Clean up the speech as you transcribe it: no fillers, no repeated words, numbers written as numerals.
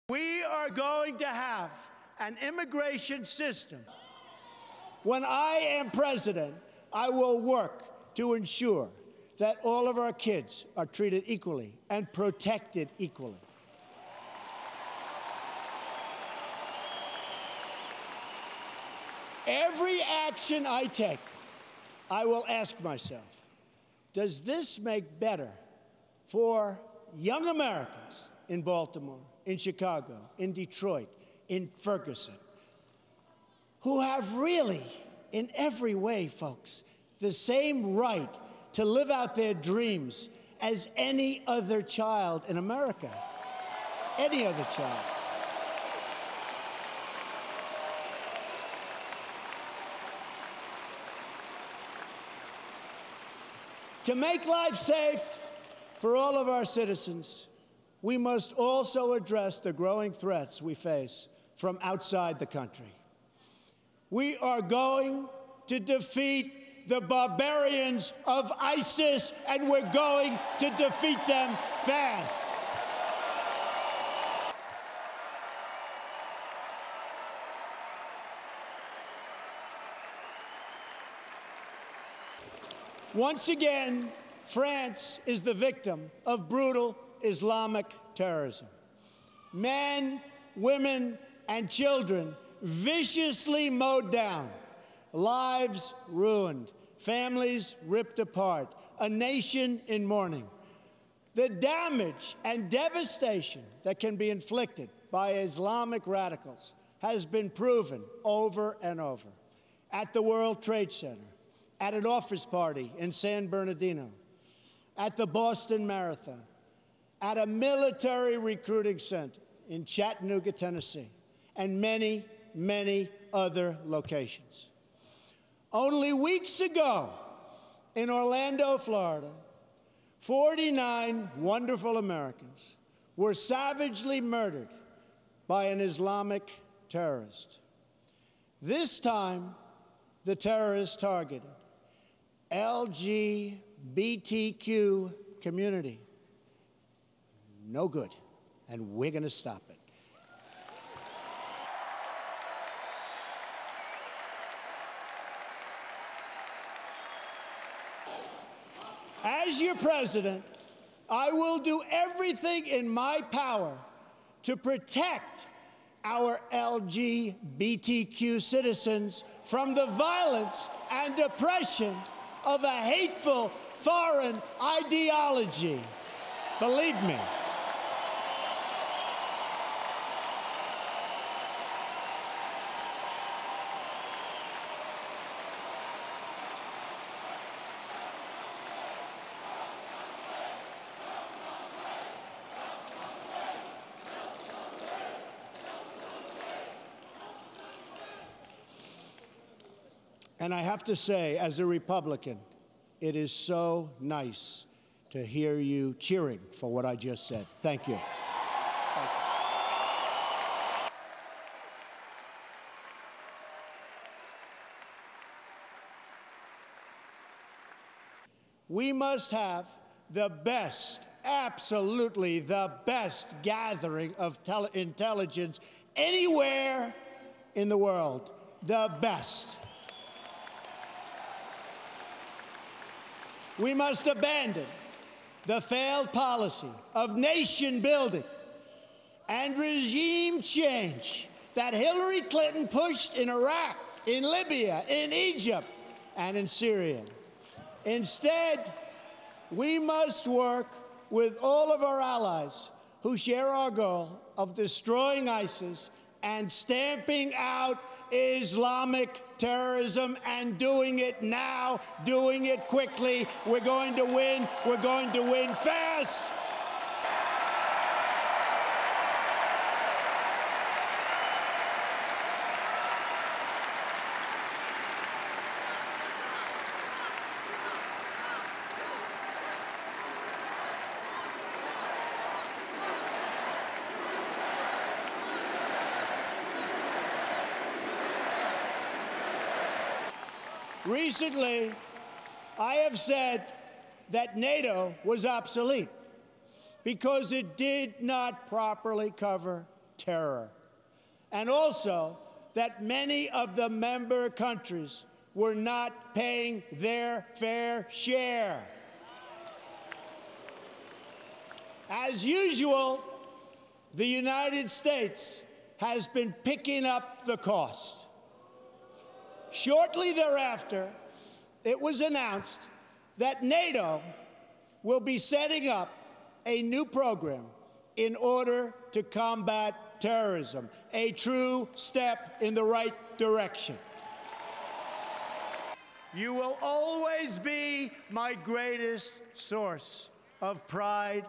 We are going to have an immigration system. When I am president, I will work to ensure that all of our kids are treated equally and protected equally. Every action I take, I will ask myself, does this make better for young Americans in Baltimore, in Chicago, in Detroit, in Ferguson, who have really, in every way, folks, the same right to live out their dreams as any other child in America? Any other child. To make life safe for all of our citizens, we must also address the growing threats we face from outside the country. We are going to defeat the barbarians of ISIS, and we're going to defeat them fast. Once again, France is the victim of brutal Islamic terrorism. Men, women, and children viciously mowed down, lives ruined, families ripped apart, a nation in mourning. The damage and devastation that can be inflicted by Islamic radicals has been proven over and over. At the World Trade Center, at an office party in San Bernardino, at the Boston Marathon, at a military recruiting center in Chattanooga, Tennessee, and many, many other locations. Only weeks ago, in Orlando, Florida, 49 wonderful Americans were savagely murdered by an Islamic terrorist. This time, the terrorist targeted LGBTQ community. No good, and we're going to stop it. As your president, I will do everything in my power to protect our LGBTQ citizens from the violence and oppression of a hateful foreign ideology. Believe me. And I have to say, as a Republican, it is so nice to hear you cheering for what I just said. Thank you. Thank you. We must have the best, absolutely the best gathering of intelligence anywhere in the world. The best. We must abandon the failed policy of nation building and regime change that Hillary Clinton pushed in Iraq, in Libya, in Egypt, and in Syria. Instead, we must work with all of our allies who share our goal of destroying ISIS and stamping out Islamic terrorism, and doing it now, doing it quickly. We're going to win. We're going to win fast. Recently, I have said that NATO was obsolete because it did not properly cover terror, and also that many of the member countries were not paying their fair share. As usual, the United States has been picking up the cost. Shortly thereafter, it was announced that NATO will be setting up a new program in order to combat terrorism, a true step in the right direction. You will always be my greatest source of pride.